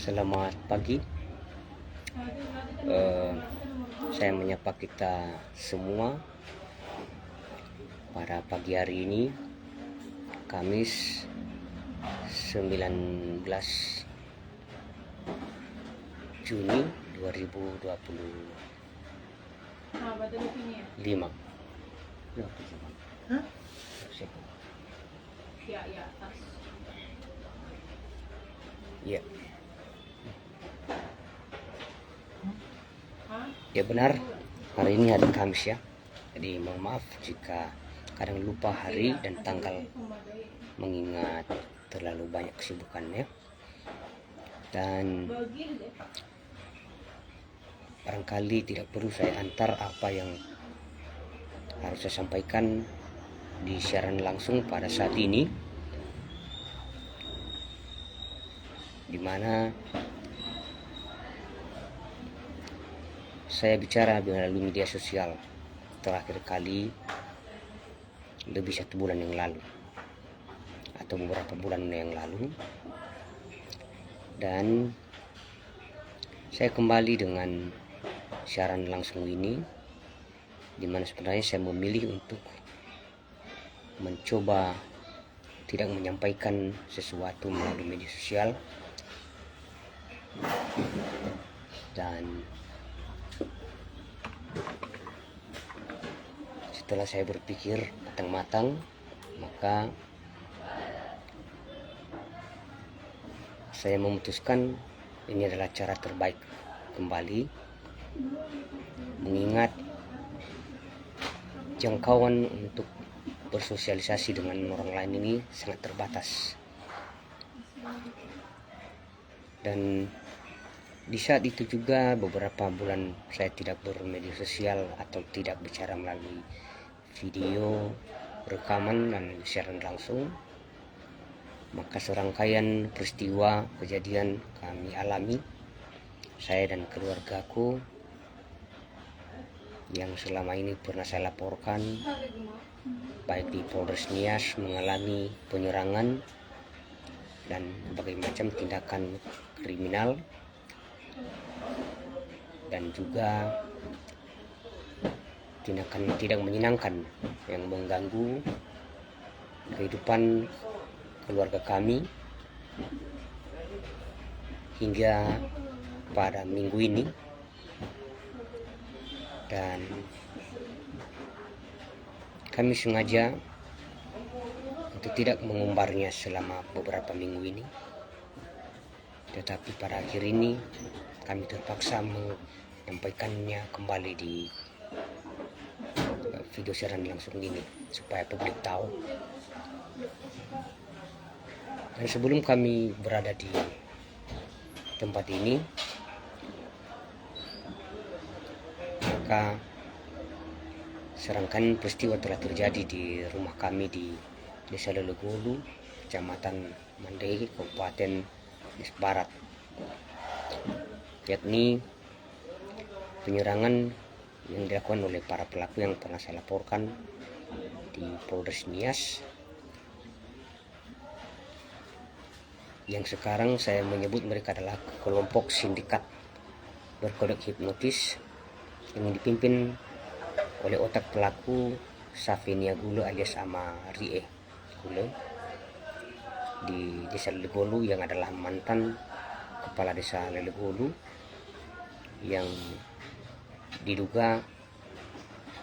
Selamat pagi. Saya menyapa kita semua pada pagi hari ini, Kamis 19 Juni 2025. Ya benar, hari ini hari Kamis ya. Jadi mohon maaf jika kadang lupa hari dan tanggal, mengingat terlalu banyak kesibukannya. Dan barangkali tidak perlu saya antar apa yang harus saya sampaikan di siaran langsung pada saat ini, di mana saya bicara melalui media sosial terakhir kali lebih 1 bulan yang lalu atau beberapa bulan yang lalu, dan saya kembali dengan siaran langsung ini, di mana sebenarnya saya memilih untuk mencoba tidak menyampaikan sesuatu melalui media sosial. Dan setelah saya berpikir matang-matang, maka saya memutuskan ini adalah cara terbaik kembali, mengingat jangkauan untuk bersosialisasi dengan orang lain ini sangat terbatas. Dan di saat itu juga beberapa bulan saya tidak bermedia sosial atau tidak bicara melalui video, rekaman, dan siaran langsung, maka serangkaian peristiwa kejadian kami alami, saya dan keluargaku, yang selama ini pernah saya laporkan, baik di Polres Nias mengalami penyerangan dan berbagai macam tindakan kriminal, dan juga tindakan tidak menyenangkan yang mengganggu kehidupan keluarga kami, hingga pada minggu ini. Dan kami sengaja untuk tidak mengumbarnya selama beberapa minggu ini, tetapi pada akhir ini kami terpaksa menyampaikannya kembali di video siaran langsung ini supaya publik tahu. Dan sebelum kami berada di tempat ini, maka serangkaian peristiwa telah terjadi di rumah kami di Desa Lelegolu, Kecamatan Mandai, Kabupaten Nias Barat, yakni penyerangan yang dilakukan oleh para pelaku yang pernah saya laporkan di Polres Nias, yang sekarang saya menyebut mereka adalah kelompok sindikat berkodok hipnotis yang dipimpin oleh otak pelaku Safinia Gulu alias Ama Rie Gulu di Desa Lelegolu, yang adalah mantan kepala Desa Lelegolu yang diduga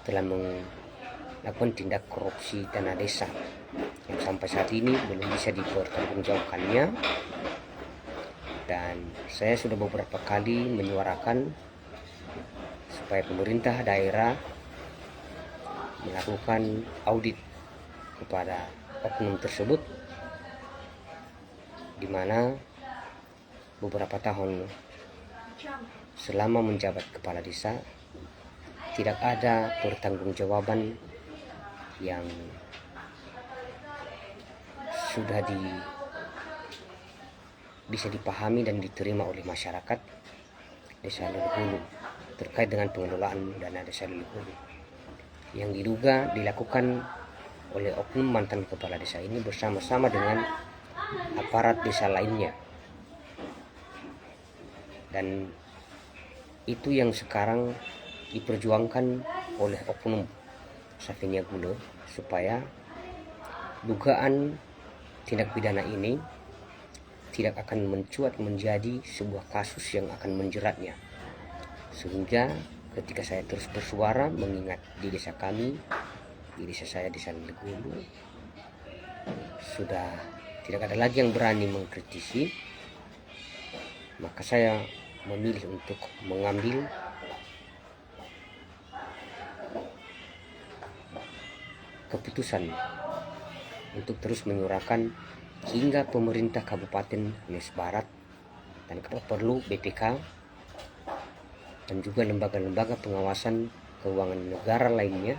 telah melakukan tindak korupsi dana desa yang sampai saat ini belum bisa dipertanggungjawabkannya. Dan saya sudah beberapa kali menyuarakan supaya pemerintah daerah melakukan audit kepada oknum tersebut, di mana beberapa tahun selama menjabat kepala desa tidak ada pertanggungjawaban yang sudah bisa dipahami dan diterima oleh masyarakat Desa Lelegolu terkait dengan pengelolaan dana Desa Lelegolu yang diduga dilakukan oleh oknum mantan kepala desa ini bersama-sama dengan aparat desa lainnya. dan itu yang sekarang diperjuangkan oleh oknum Safenia Gulo, supaya dugaan tindak pidana ini tidak akan mencuat menjadi sebuah kasus yang akan menjeratnya. Sehingga ketika saya terus bersuara, mengingat di desa kami, di desa saya, desa Lelegulu, sudah tidak ada lagi yang berani mengkritisi, maka saya memilih untuk mengambil keputusan untuk terus menyuarakan hingga pemerintah Kabupaten Nias Barat dan kalau perlu BPK dan juga lembaga-lembaga pengawasan keuangan negara lainnya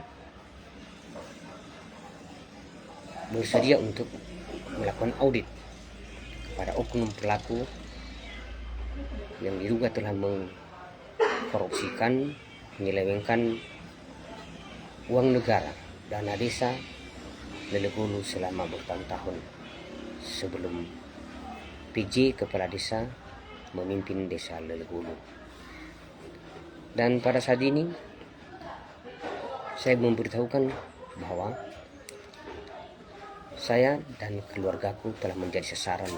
bersedia untuk melakukan audit kepada oknum pelaku yang diduga telah mengkorupsikan, menyelewengkan uang negara, dana desa Lelegulu selama bertahun-tahun sebelum PJ kepala desa memimpin desa Lelegulu. Dan pada saat ini saya memberitahukan bahwa saya dan keluargaku telah menjadi sasaran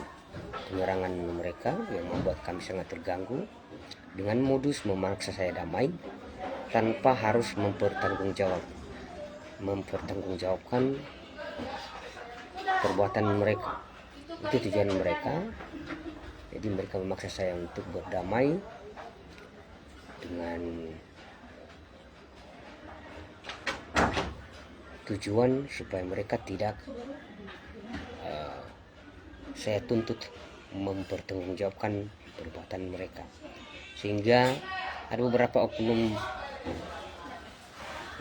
penyerangan mereka yang membuat kami sangat terganggu dengan modus memaksa saya damai tanpa harus mempertanggungjawabkan perbuatan mereka. Itu tujuan mereka. Jadi mereka memaksa saya untuk berdamai dengan tujuan supaya mereka tidak saya tuntut mempertanggungjawabkan perbuatan mereka. Sehingga ada beberapa oknum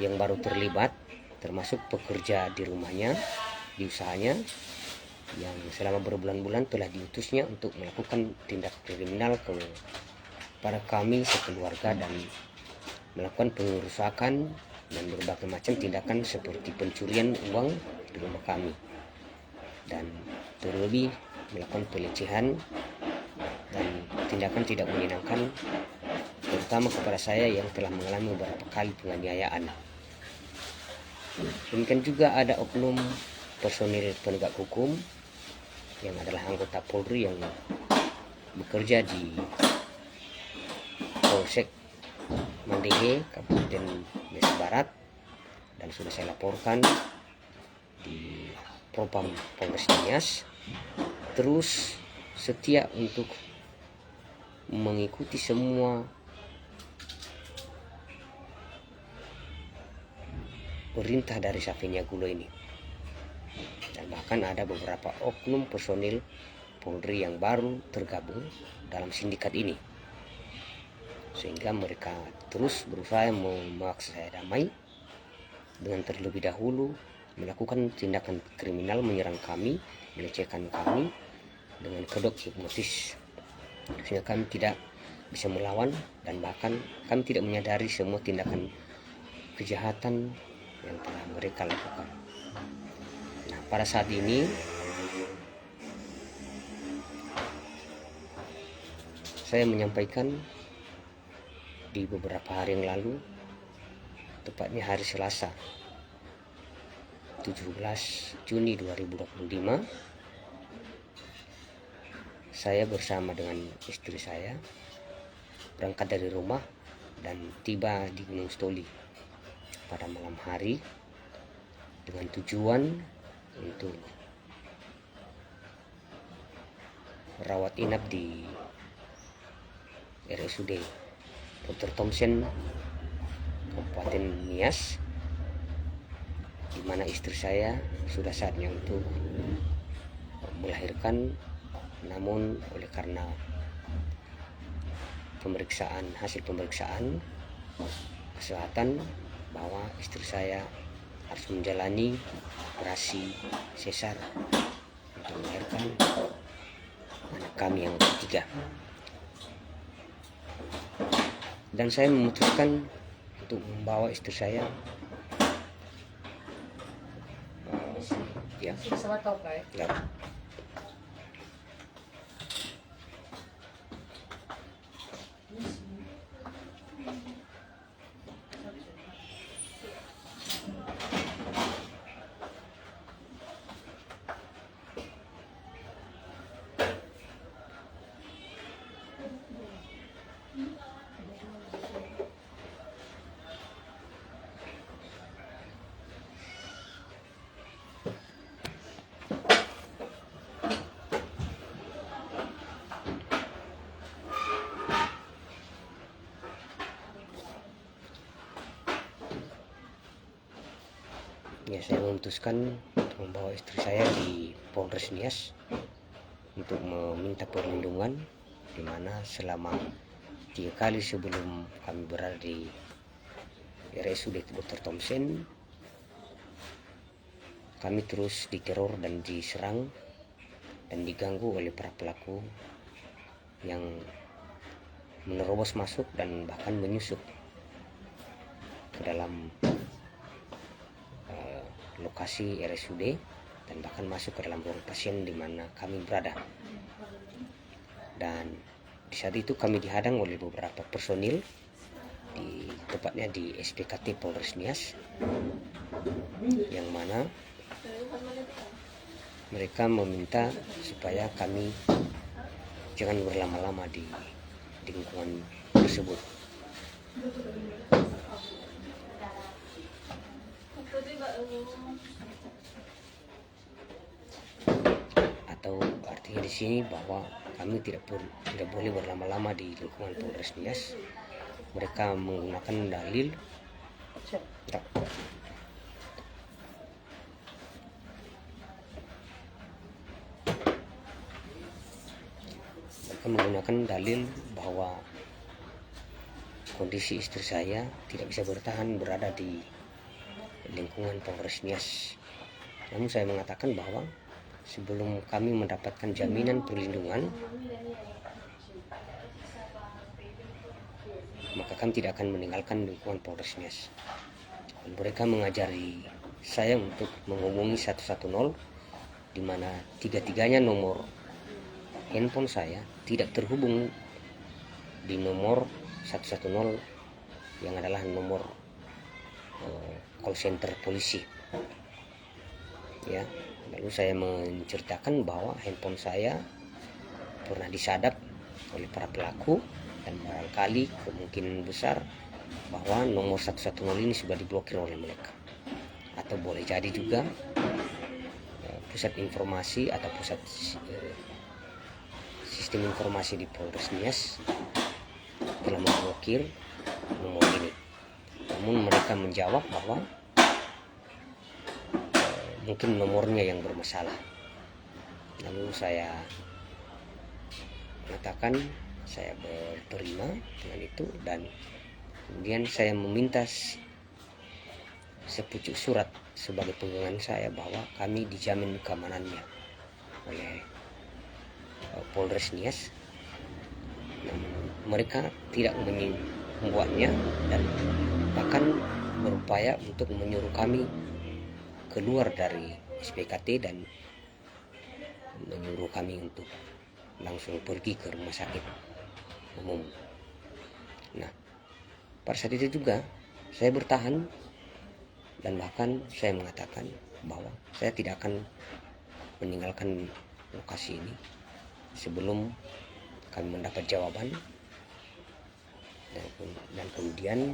yang baru terlibat, termasuk pekerja di rumahnya, di usahanya, yang selama berbulan-bulan telah diutusnya untuk melakukan tindak kriminal kepada kami sekeluarga dan melakukan pengerusakan dan berbagai macam tindakan seperti pencurian uang di rumah kami, dan terlebih melakukan pelecehan dan tindakan tidak menyenangkan terutama kepada saya yang telah mengalami beberapa kali penganiayaan. Demikian juga ada oknum personil penegak hukum yang adalah anggota Polri yang bekerja di Polsek Mandege, Kabupaten Nias Barat, dan sudah saya laporkan di Propam Polres Nias, terus setia untuk mengikuti semua perintah dari Safenia Gulo ini. Dan bahkan ada beberapa oknum personil Polri yang baru tergabung dalam sindikat ini, sehingga mereka terus berusaha memaksa saya damai dengan terlebih dahulu melakukan tindakan kriminal, menyerang kami, melecehkan kami dengan kedok hipnotis, sehingga kami tidak bisa melawan dan bahkan kami tidak menyadari semua tindakan kejahatan yang telah mereka lakukan. Nah, pada saat ini saya menyampaikan di beberapa hari yang lalu, tepatnya hari Selasa 17 Juni 2025, saya bersama dengan istri saya berangkat dari rumah dan tiba di Gunung Stoli pada malam hari dengan tujuan untuk rawat inap di RSUD Dr. Thompson Kabupaten Nias, di mana istri saya sudah saatnya untuk melahirkan, namun oleh karena hasil pemeriksaan kesehatan bahwa istri saya harus menjalani operasi sesar untuk melahirkan anak kami yang ketiga. Dan saya memutuskan untuk membawa istri saya ya, Ya, saya memutuskan untuk membawa istri saya di Polres Nias untuk meminta perlindungan, di mana selama 3 kali sebelum kami berada di RSUD Dr. Thompson, kami terus diteror dan diserang dan diganggu oleh para pelaku yang menerobos masuk dan bahkan menyusup ke dalam lokasi RSUD dan bahkan masuk ke dalam ruang pasien di mana kami berada. Dan di saat itu kami dihadang oleh beberapa personil, tepatnya di SPKT Polres Nias, yang mana mereka meminta supaya kami jangan berlama-lama di lingkungan tersebut. Atau artinya di sini bahwa kami tidak boleh berlama-lama di lingkungan Polres Nias. Mereka menggunakan dalil bahwa kondisi istri saya tidak bisa bertahan berada di lingkungan Polres Nias. Namun saya mengatakan bahwa sebelum kami mendapatkan jaminan perlindungan, maka kami tidak akan meninggalkan lingkungan Polres Nias. Dan mereka mengajari saya untuk menghubungi 110, di mana tiga-tiganya nomor handphone saya tidak terhubung di nomor 110 yang adalah nomor call center polisi. Ya, lalu saya menceritakan bahwa handphone saya pernah disadap oleh para pelaku dan barangkali kemungkinan besar bahwa nomor 110 ini sudah diblokir oleh mereka, atau boleh jadi juga pusat informasi atau pusat sistem informasi di Polres Nias telah memblokir nomor ini. Namun mereka menjawab bahwa mungkin nomornya yang bermasalah. Lalu saya mengatakan saya berterima dengan itu, dan kemudian saya meminta sepucuk surat sebagai pegangan saya bahwa kami dijamin keamanannya oleh Polres Nias. Mereka tidak membuatnya dan bahkan berupaya untuk menyuruh kami keluar dari SPKT dan menyuruh kami untuk langsung pergi ke rumah sakit umum. Nah, pada saat itu juga saya bertahan dan bahkan saya mengatakan bahwa saya tidak akan meninggalkan lokasi ini sebelum kami mendapat jawaban. Dan kemudian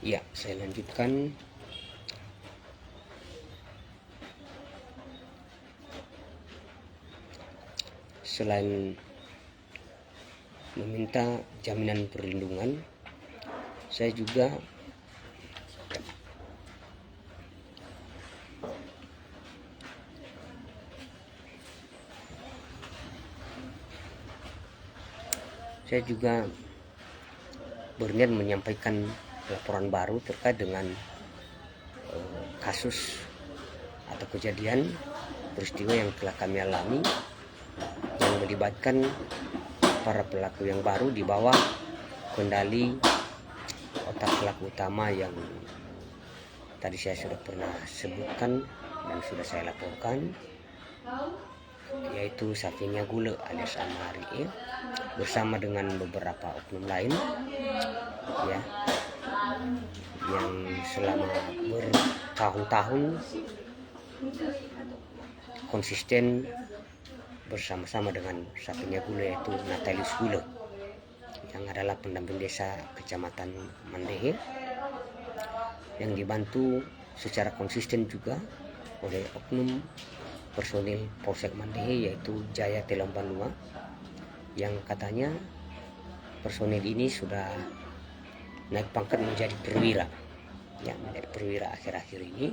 ya, saya lanjutkan. Selain meminta jaminan perlindungan, saya juga berniat menyampaikan laporan baru terkait dengan kasus atau kejadian peristiwa yang telah kami alami, yang melibatkan para pelaku yang baru di bawah kendali otak pelaku utama yang tadi saya sudah pernah sebutkan dan sudah saya laporkan. yaitu Safinia Gule alias Amari ya, bersama dengan beberapa oknum lain ya, yang selama bertahun-tahun konsisten bersama-sama dengan Safinia Gule, yaitu Natalius Gule yang adalah pendamping desa Kecamatan Mandehe, yang dibantu secara konsisten juga oleh oknum personil Polsek Mandehe, yaitu Jaya Telambanua, yang katanya personil ini sudah naik pangkat menjadi perwira ya, menjadi perwira akhir-akhir ini.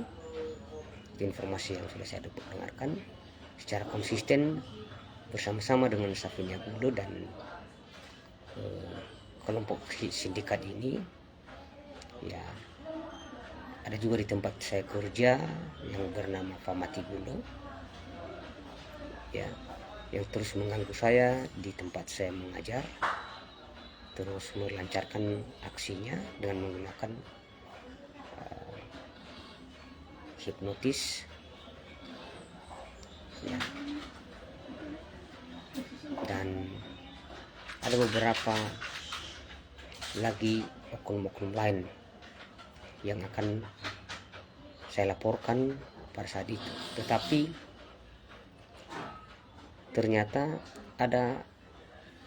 Itu informasi yang sudah saya dengarkan secara konsisten bersama-sama dengan Safinia Gule dan kelompok sindikat ini ya. Ada juga di tempat saya kerja yang bernama Famati Gule ya, yang terus mengganggu saya di tempat saya mengajar, terus melancarkan aksinya dengan menggunakan hipnotis ya. Dan ada beberapa lagi oknum-oknum lain yang akan saya laporkan pada saat itu, tetapi ternyata ada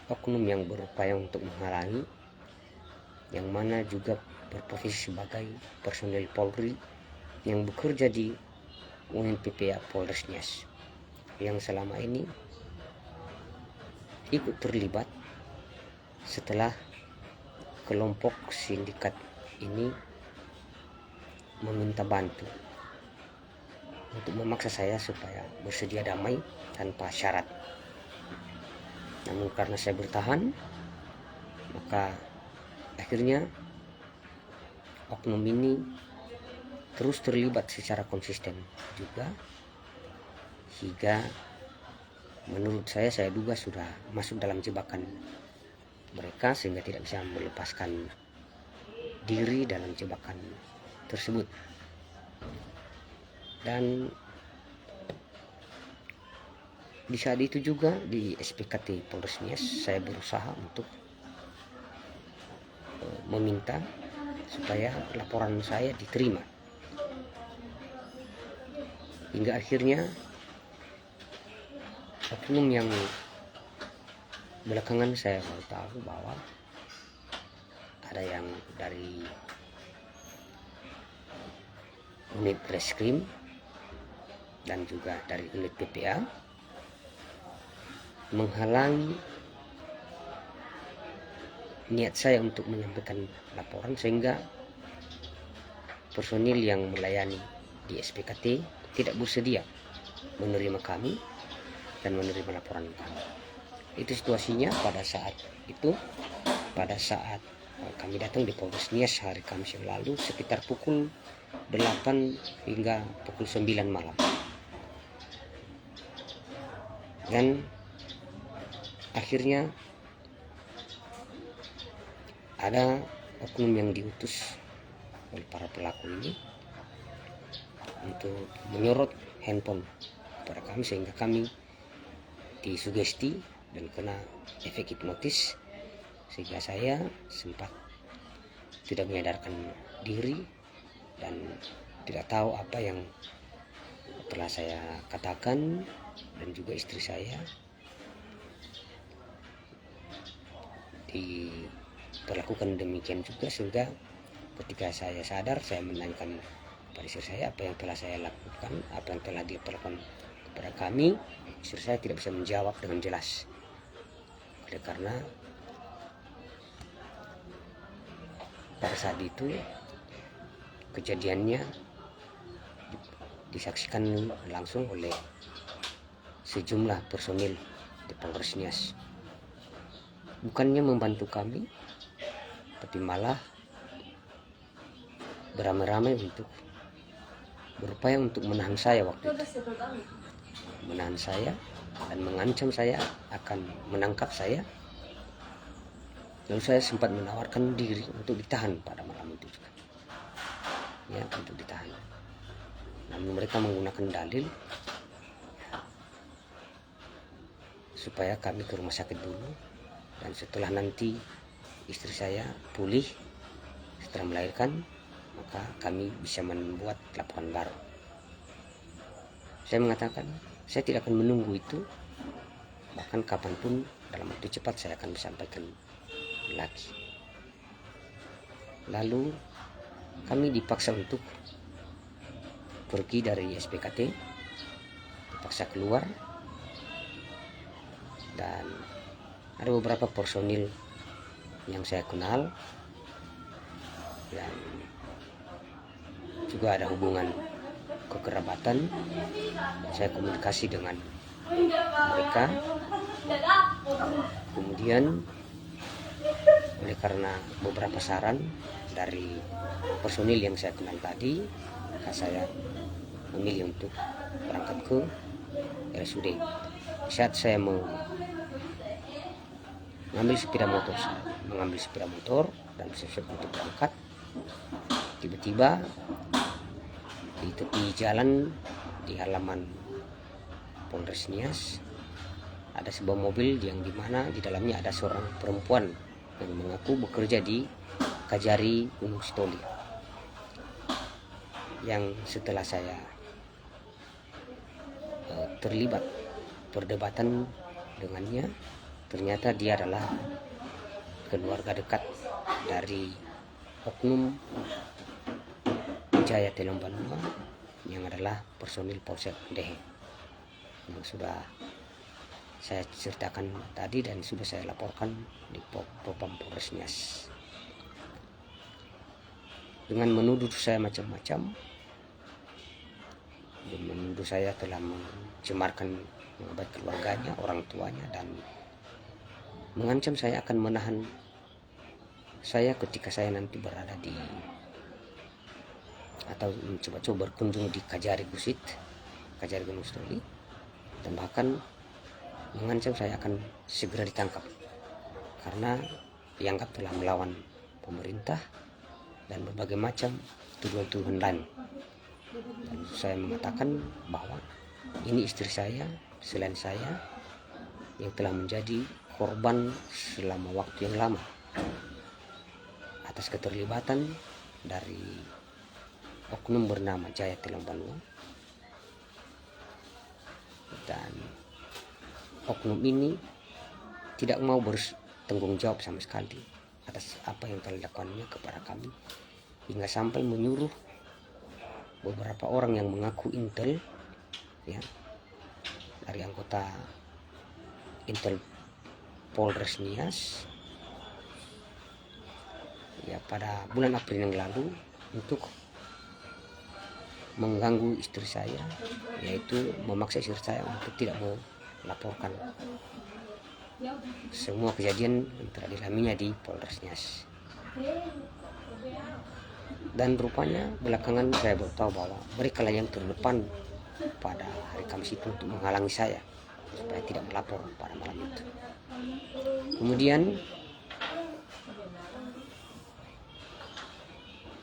oknum yang berupaya untuk menghalangi, yang mana juga berposisi sebagai personel Polri yang bekerja di unit PPA Polres Nias, yang selama ini ikut terlibat setelah kelompok sindikat ini meminta bantu untuk memaksa saya supaya bersedia damai tanpa syarat. Namun karena saya bertahan, maka akhirnya oknum ini terus terlibat secara konsisten juga, hingga menurut saya duga sudah masuk dalam jebakan mereka sehingga tidak bisa melepaskan diri dalam jebakan tersebut. Dan di saat itu juga di SPKT Polres Nias saya berusaha untuk meminta supaya laporan saya diterima, hingga akhirnya oknum yang belakangan saya baru tahu bahwa ada yang dari unit reskrim dan juga dari unit PPA menghalangi niat saya untuk menyampaikan laporan, sehingga personil yang melayani di SPKT tidak bersedia menerima kami dan menerima laporan kami. Itu situasinya pada saat itu, pada saat kami datang di Polres Nias hari Kamis yang lalu sekitar pukul 8 hingga pukul 9 malam. Dan akhirnya ada oknum yang diutus oleh para pelaku ini untuk menyorot handphone kepada kami, sehingga kami disugesti dan kena efek hipnotis, sehingga saya sempat tidak menyadarkan diri dan tidak tahu apa yang telah saya katakan, dan juga istri saya diperlakukan demikian juga, sehingga ketika saya sadar saya menanyakan kepada istri saya apa yang telah saya lakukan, apa yang telah diperlakukan kepada kami. Istri saya tidak bisa menjawab dengan jelas, oleh karena pada saat itu kejadiannya disaksikan langsung oleh sejumlah personil di Polres Nias. Bukannya membantu kami, tapi malah beramai-ramai untuk berupaya untuk menahan saya waktu itu, menahan saya dan mengancam saya akan menangkap saya. Lalu saya sempat menawarkan diri untuk ditahan pada malam itu juga, ya, untuk ditahan. Namun mereka menggunakan dalil supaya kami ke rumah sakit dulu, dan setelah nanti istri saya pulih setelah melahirkan, maka kami bisa membuat laporan baru. Saya mengatakan saya tidak akan menunggu itu, bahkan kapanpun dalam waktu cepat saya akan sampaikan lagi. Lalu kami dipaksa untuk pergi dari SPKT, dipaksa keluar, dan ada beberapa personil yang saya kenal dan juga ada hubungan kekerabatan. Saya komunikasi dengan mereka. Kemudian oleh karena beberapa saran dari personil yang saya kenal tadi, maka saya memilih untuk berangkat ke RSUD. Saat saya mengambil sepeda motor dan bersiap untuk berangkat, tiba-tiba di tepi jalan di halaman Polres Nias ada sebuah mobil yang dimana di dalamnya ada seorang perempuan yang mengaku bekerja di Kajari Gunung Sitoli, yang setelah saya terlibat perdebatan dengannya, ternyata dia adalah keluarga dekat dari oknum Jaya Telombanua yang adalah personil Polsek Dehe, yang sudah saya ceritakan tadi dan sudah saya laporkan di Propam Polres Nias. Dengan menuduh saya macam-macam, dan menuduh saya telah mencemarkan nama baik keluarganya, orang tuanya, dan mengancam saya akan menahan saya ketika saya nanti berada di atau mencoba-coba berkunjung di Kajari Gunung Sitoli, dan bahkan mengancam saya akan segera ditangkap karena dianggap telah melawan pemerintah dan berbagai macam tuduhan-tuduhan lain. Dan saya mengatakan bahwa ini istri saya, selain saya, yang telah menjadi korban selama waktu yang lama atas keterlibatan dari oknum bernama Jaya Telombanua, dan oknum ini tidak mau bertanggung jawab sama sekali atas apa yang telah dilakukannya kepada kami, hingga sampai menyuruh beberapa orang yang mengaku intel, ya, dari anggota Intel Polres Nias, ya, pada bulan April yang lalu untuk mengganggu istri saya, yaitu memaksa istri saya untuk tidak melaporkan semua kejadian yang telah dialaminya di Polres Nias. Dan rupanya belakangan saya baru tahu bahwa mereka lah yang terdepan pada hari Kamis itu untuk menghalangi saya supaya tidak melapor pada malam itu. Kemudian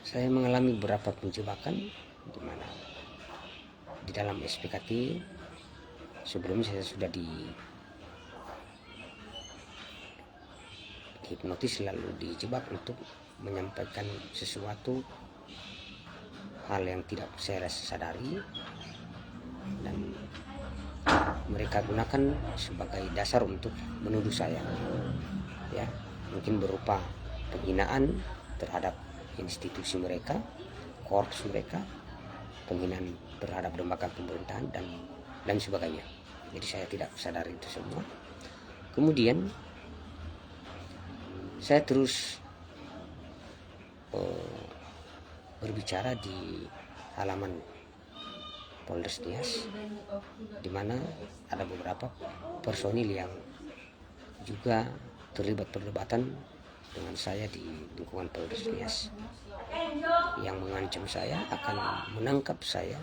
saya mengalami beberapa penjebakan di mana di dalam SPKT sebelumnya saya sudah dihipnotis lalu dijebak untuk menyampaikan sesuatu hal yang tidak saya sadari, dan mereka gunakan sebagai dasar untuk menuduh saya, ya, mungkin berupa penghinaan terhadap institusi mereka, korps mereka, penghinaan terhadap lembaga pemerintahan dan sebagainya. Jadi saya tidak sadari itu semua. Kemudian saya terus berbicara di halaman Polres Nias, di mana ada beberapa personil yang juga terlibat perdebatan dengan saya di lingkungan Polres Nias, yang mengancam saya akan menangkap saya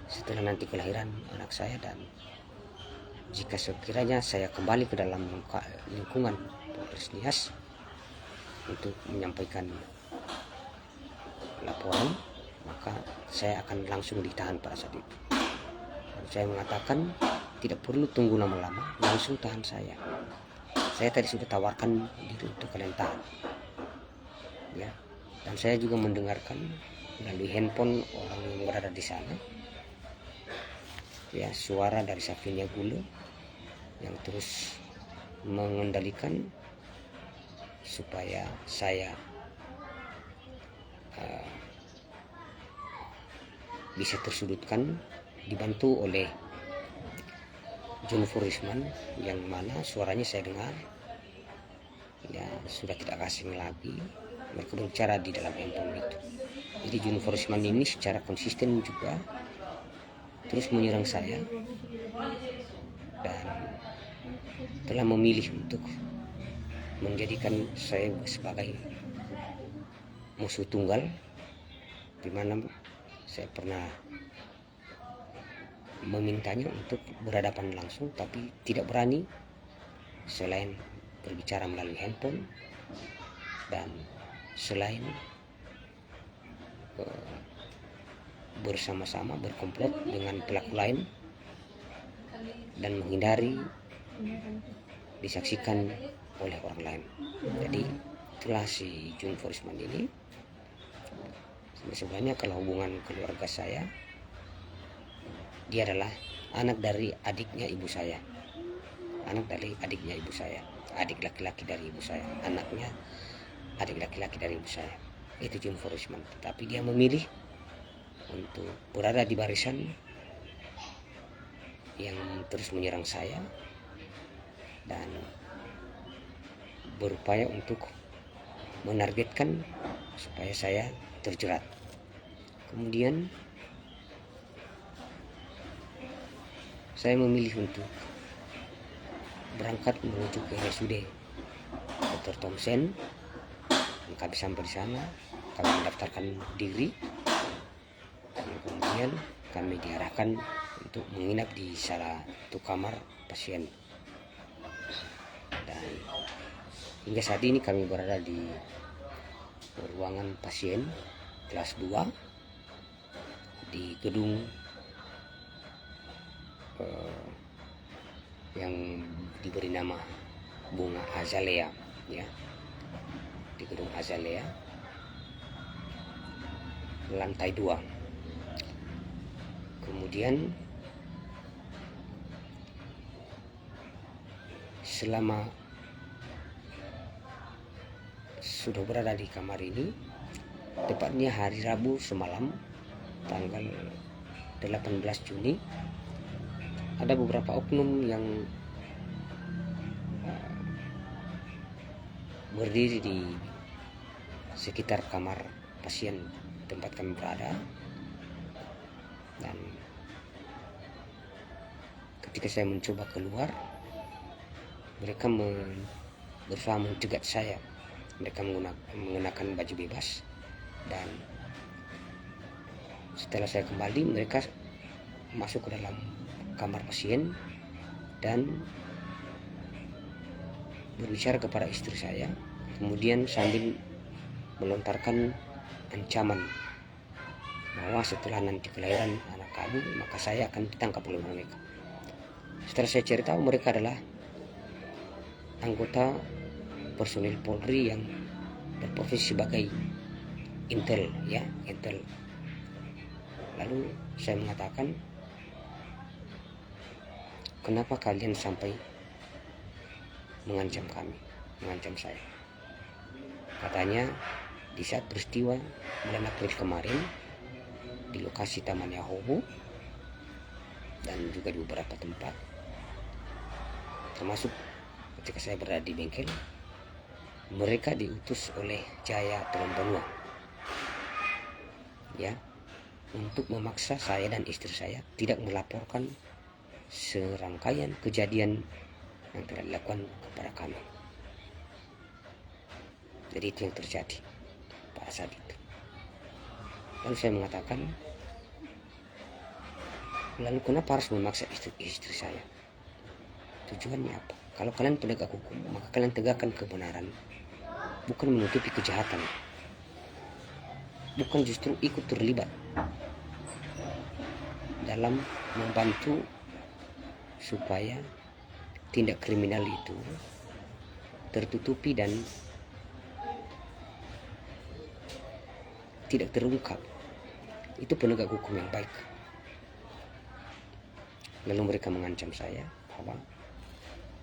setelah nanti kelahiran anak saya, dan jika sekiranya saya kembali ke dalam lingkungan Polres Nias untuk menyampaikan laporan, maka saya akan langsung ditahan pada saat itu. Dan saya mengatakan tidak perlu tunggu lama-lama, langsung tahan saya. Saya tadi sudah tawarkan itu untuk kalian tahan, ya. Dan saya juga mendengarkan melalui handphone orang yang berada di sana, ya, suara dari Safinia Gulo yang terus mengendalikan supaya saya bisa tersudutkan, dibantu oleh John Furisman yang mana suaranya saya dengar ya sudah tidak asing lagi, mereka berbicara di dalam handphone itu. Jadi John Furisman ini secara konsisten juga terus menyerang saya dan telah memilih untuk menjadikan saya sebagai musuh tunggal, di mana saya pernah memintanya untuk berhadapan langsung tapi tidak berani selain berbicara melalui handphone dan selain bersama-sama berkomplot dengan pelaku lain dan menghindari disaksikan oleh orang lain. Jadi itulah si John Furisman ini. Sebenarnya kalau hubungan keluarga saya, dia adalah anak dari adiknya ibu saya, adik laki-laki dari ibu saya, anaknya adik laki-laki dari ibu saya, itu John Furisman. Tapi dia memilih untuk berada di barisan yang terus menyerang saya dan berupaya untuk menargetkan supaya saya terjerat. Kemudian saya memilih untuk berangkat menuju ke RSUD Dr. Thompson. Kami sampai di sana, kami mendaftarkan diri, dan kemudian kami diarahkan untuk menginap di salah satu kamar pasien. Dan hingga saat ini kami berada di ruangan pasien kelas 2 di gedung yang diberi nama Bunga Azalea, ya, di gedung Azalea lantai 2. Kemudian selama sudah berada di kamar ini, tepatnya hari Rabu semalam tanggal 18 Juni, ada beberapa oknum yang berdiri di sekitar kamar pasien tempat kami berada, dan ketika saya mencoba keluar, mereka berusaha mencegat saya. Mereka mengenakan baju bebas, dan setelah saya kembali, mereka masuk ke dalam kamar pasien dan berbicara kepada istri saya, kemudian sambil melontarkan ancaman bahwa setelah nanti kelahiran anak kami, maka saya akan ditangkap oleh mereka. Setelah saya cari tahu, mereka adalah anggota personil Polri yang berprofesi sebagai intel, ya, intel. Lalu saya mengatakan, kenapa kalian sampai mengancam kami, mengancam saya? Katanya di saat peristiwa bulan April kemarin di lokasi Taman Yahobo dan juga di beberapa tempat, termasuk ketika saya berada di bengkel, mereka diutus oleh Jaya Telombanua, ya, untuk memaksa saya dan istri saya tidak melaporkan serangkaian kejadian yang telah dilakukan kepada kami. Jadi itu yang terjadi pada saat itu. Lalu saya mengatakan, lalu kenapa harus memaksa istri saya? Tujuannya apa? Kalau kalian penegak hukum, maka kalian tegakkan kebenaran, bukan menutupi kejahatan, bukan justru ikut terlibat dalam membantu supaya tindak kriminal itu tertutupi dan tidak terungkap. Itu penegak hukum yang baik. Lalu mereka mengancam saya bahwa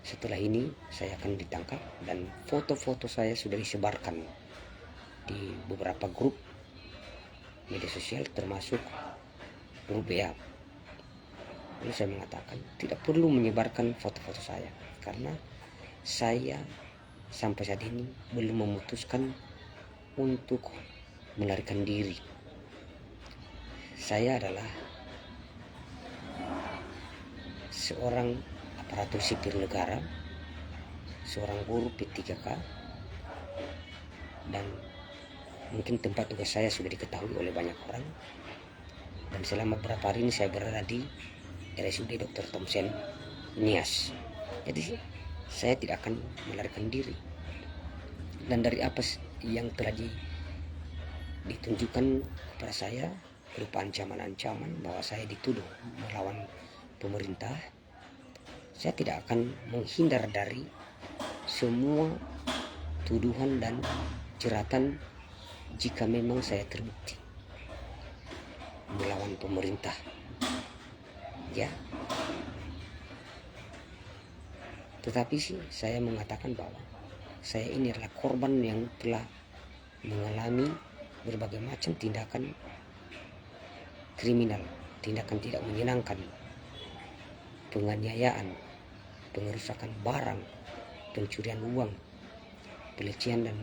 setelah ini saya akan ditangkap, dan foto-foto saya sudah disebarkan di beberapa grup media sosial termasuk grup WA. Lalu saya mengatakan tidak perlu menyebarkan foto-foto saya karena saya sampai saat ini belum memutuskan untuk melarikan diri. Saya adalah seorang aparatur sipil negara, seorang guru P3K, dan mungkin tempat tugas saya sudah diketahui oleh banyak orang. Dan selama beberapa hari ini saya berada di RSUD Dr. Thompson Nias. Jadi saya tidak akan melarikan diri. Dan dari apa yang telah ditunjukkan kepada saya berupa ancaman-ancaman bahwa saya dituduh melawan pemerintah, saya tidak akan menghindar dari semua tuduhan dan jeratan jika memang saya terbukti melawan pemerintah. Ya. Tetapi sih saya mengatakan bahwa saya ini adalah korban yang telah mengalami berbagai macam tindakan kriminal, tindakan tidak menyenangkan, penganiayaan, pengerusakan barang, pencurian uang, pelecehan, dan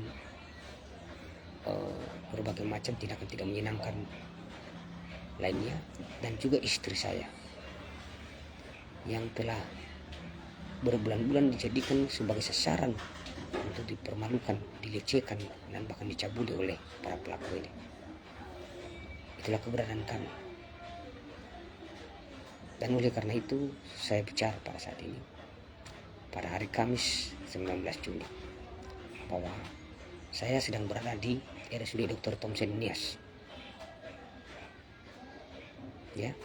berbagai macam tindakan tidak menyenangkan lainnya. Dan juga istri saya yang telah berbulan-bulan dijadikan sebagai sasaran untuk dipermalukan, dilecehkan, dan bahkan dicabuli oleh para pelaku ini. Itulah keberadaan kami. Dan oleh karena itu saya bicara pada saat ini, pada hari Kamis 19 Juni, bahwa saya sedang berada di RSUD Dr. Thompson Nias. Ya.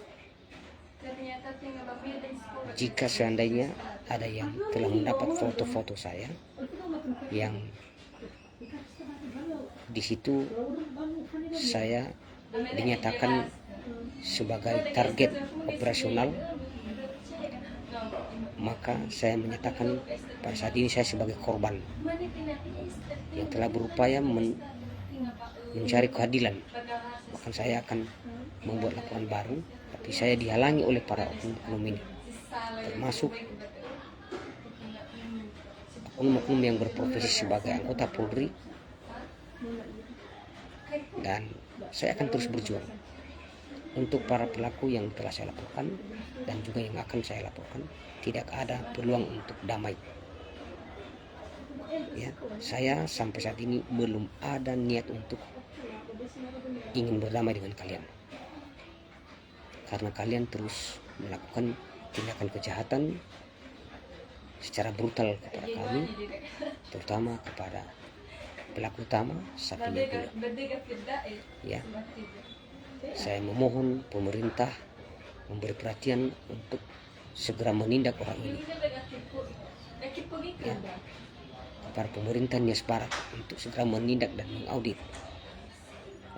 Jika seandainya ada yang telah mendapat foto-foto saya yang di situ saya dinyatakan sebagai target operasional, maka saya menyatakan pada saat ini saya sebagai korban yang telah berupaya mencari keadilan. Bahkan saya akan membuat laporan baru, tapi saya dihalangi oleh para oknum ini, termasuk oknum-oknum yang berprofesi sebagai anggota Polri. Dan saya akan terus berjuang untuk para pelaku yang telah saya laporkan dan juga yang akan saya laporkan. Tidak ada peluang untuk damai. Ya, saya sampai saat ini belum ada niat untuk ingin berdamai dengan kalian, karena kalian terus melakukan tindakan kejahatan secara brutal kepada kami, terutama kepada pelaku utama Safinya Gula. Ya, saya memohon pemerintah memberi perhatian untuk segera menindak orang ini. Ya, kepada pemerintah Nias Barat untuk segera menindak dan mengaudit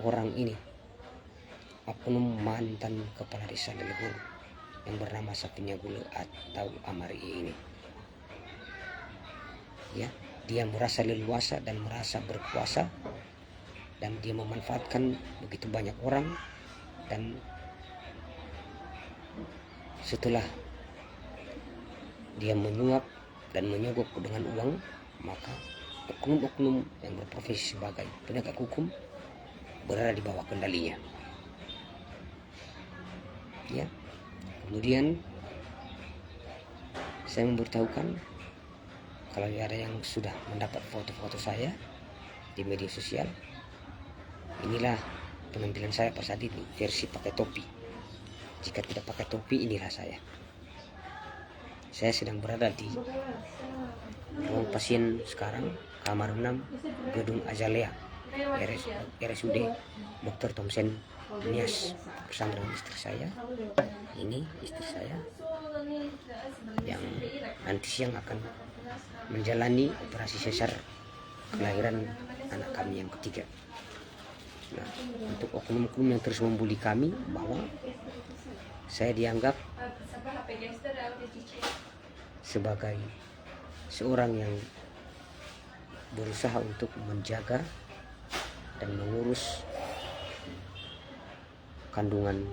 orang ini, oknum mantan kepala desa Delegoro yang bernama Safinya Gula atau Amari ini. Ya, dia merasa leluasa dan merasa berkuasa, dan dia memanfaatkan begitu banyak orang. Dan setelah dia menyuap dan menyogok dengan uang, maka oknum-oknum yang berprofesi sebagai penegak hukum berada di bawah kendalinya. Ya, kemudian saya memberitahukan kalau ada yang sudah mendapat foto-foto saya di media sosial, inilah penampilan saya pada saat ini, versi pakai topi. Jika tidak pakai topi, inilah saya. Saya sedang berada di ruang pasien sekarang, kamar 6, gedung Azalea, RSUD Dr. Thompson Nias, bersama dengan istri saya. Ini istri saya. yang nanti siang akan menjalani operasi sesar kelahiran anak kami yang ketiga. Nah, untuk oknum-oknum yang terus membuli kami bahwa saya dianggap sebagai seorang yang berusaha untuk menjaga dan mengurus kandungan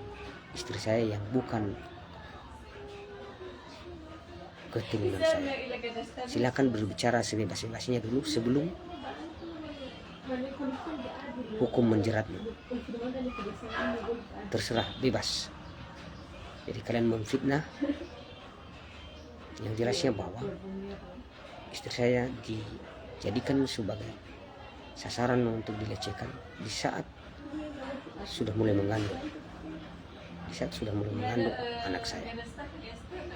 istri saya yang bukan keturunan saya. Silakan berbicara sebebas-bebasnya dulu sebelum hukum menjeratmu. Terserah, bebas. Jadi kalian memfitnah, yang jelasnya bahwa istri saya dijadikan sebagai sasaran untuk dilecehkan di saat sudah mulai mengandung, anak saya.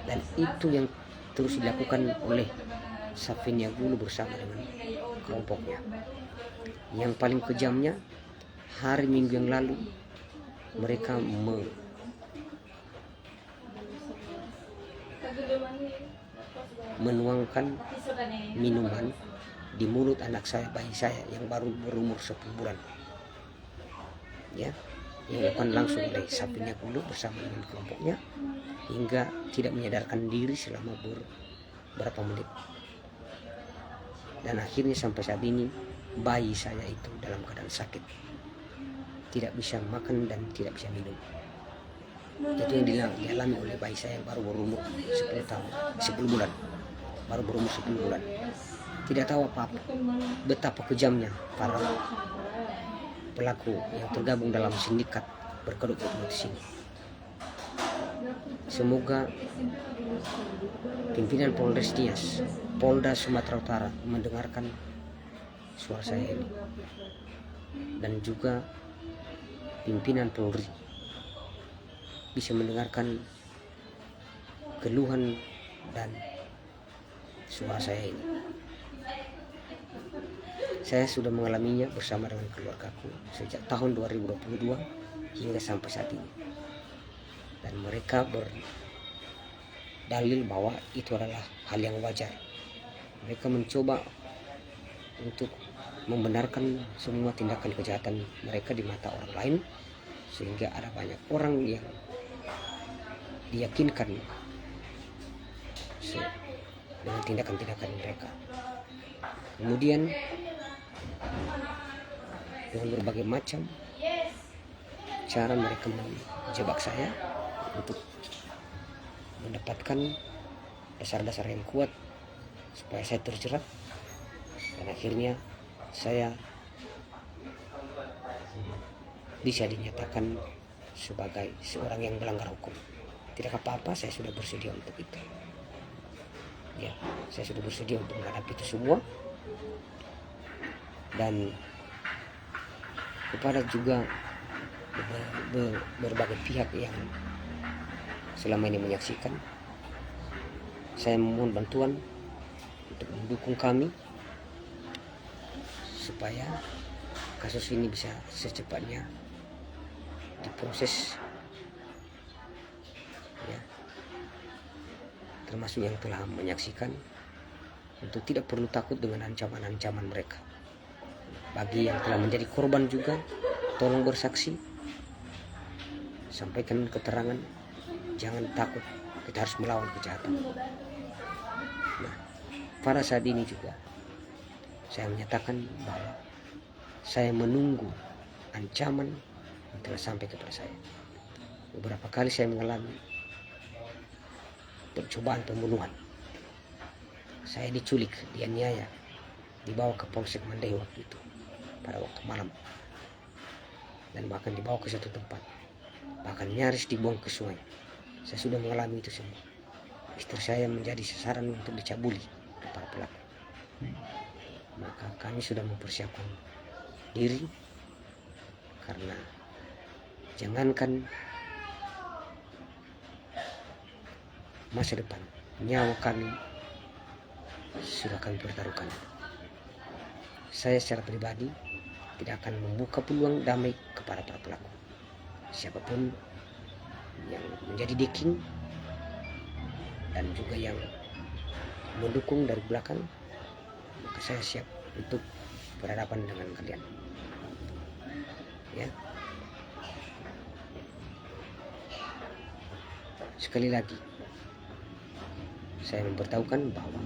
Dan itu yang terus dilakukan oleh Safinia Gulu bersama dengan kelompoknya. Yang paling kejamnya, hari Minggu yang lalu mereka menuangkan minuman di mulut anak saya, bayi saya yang baru berumur 10 bulan. Ya, yang dilakukan langsung oleh Safinia Gulu bersama dengan kelompoknya hingga tidak menyadarkan diri selama beberapa menit. Dan akhirnya sampai saat ini bayi saya itu dalam keadaan sakit, tidak bisa makan dan tidak bisa minum. Itu yang dialami oleh bayi saya yang baru berumur 10 bulan. Baru berumur 10 bulan. Tidak tahu apa-apa. Betapa kejamnya para pelaku yang tergabung dalam sindikat berkedok di sini. Semoga pimpinan Polres Nias, Polda Sumatera Utara mendengarkan suara saya ini, dan juga pimpinan Polri bisa mendengarkan keluhan dan suara saya ini. Saya sudah mengalaminya bersama dengan keluargaku sejak tahun 2022 hingga sampai saat ini. Dan mereka berdalil bahwa itu adalah hal yang wajar. Mereka mencoba untuk membenarkan semua tindakan kejahatan mereka di mata orang lain, sehingga ada banyak orang yang diyakinkan dengan tindakan-tindakan mereka. Kemudian dengan berbagai macam cara mereka menjebak saya untuk mendapatkan dasar-dasar yang kuat supaya saya terjerat, dan akhirnya saya bisa dinyatakan sebagai seorang yang melanggar hukum. Tidak apa-apa, saya sudah bersedia untuk itu. Ya, saya sudah bersedia untuk menghadapi itu semua. Dan kepada juga berbagai pihak yang selama ini menyaksikan, saya memohon bantuan untuk mendukung kami supaya kasus ini bisa secepatnya diproses, ya, termasuk yang telah menyaksikan, untuk tidak perlu takut dengan ancaman-ancaman mereka. Bagi yang telah menjadi korban juga, tolong bersaksi, sampaikan keterangan, jangan takut, kita harus melawan kejahatan. Nah, pada saat ini juga saya menyatakan bahwa saya menunggu ancaman yang telah sampai kepada saya. Beberapa kali saya mengalami percobaan pembunuhan. Saya diculik, dianiaya, dibawa ke Polsek Mandai waktu itu, pada waktu malam, dan bahkan dibawa ke satu tempat, bahkan nyaris dibuang ke sungai. Saya sudah mengalami itu semua. Istri saya menjadi sasaran untuk dicabuli oleh para pelaku. Maka kami sudah mempersiapkan diri, karena jangankan masa depan, nyawa kami sudah kami pertaruhkan. Saya secara pribadi tidak akan membuka peluang damai kepada para pelaku. Siapapun yang menjadi deking, dan juga yang mendukung dari belakang, maka saya siap untuk berhadapan dengan kalian. Ya. Sekali lagi, saya memberitahukan bahwa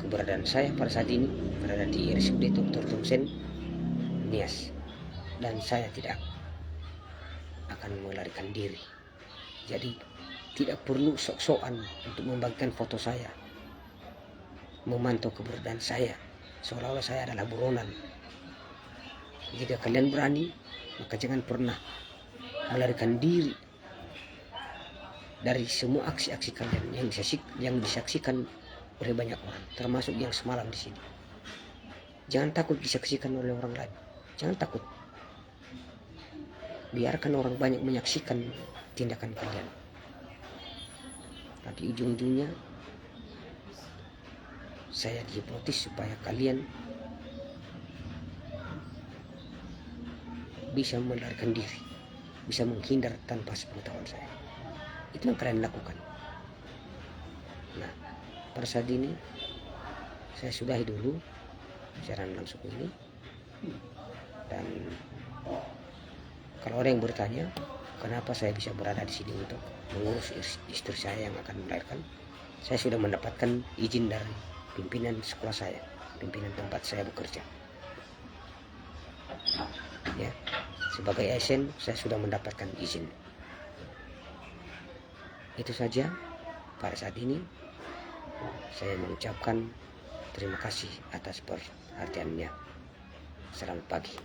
keberadaan saya pada saat ini berada di RSUD Dr. Thomsen Nias, dan saya tidak akan melarikan diri. Jadi tidak perlu sok-sokan untuk membagikan foto saya, memantau keberadaan saya seolah-olah saya adalah buronan. Jika kalian berani, maka jangan pernah melarikan diri dari semua aksi-aksi kalian yang disaksikan oleh banyak orang, termasuk yang semalam di sini. Jangan takut disaksikan oleh orang lain. Jangan takut. Biarkan orang banyak menyaksikan tindakan kalian. Tapi ujung-ujungnya saya dihipnotis supaya kalian bisa melarikan diri, bisa menghindar tanpa sepengetahuan saya. Itu yang kalian lakukan. Nah, pada saat ini saya sudahi dulu siaran langsung ini. Dan kalau ada yang bertanya kenapa saya bisa berada di sini untuk mengurus istri saya yang akan melahirkan, saya sudah mendapatkan izin dari pimpinan sekolah saya, pimpinan tempat saya bekerja. Ya, sebagai ASN saya sudah mendapatkan izin. Itu saja pada saat ini. Saya mengucapkan terima kasih atas perhatiannya. Selamat pagi.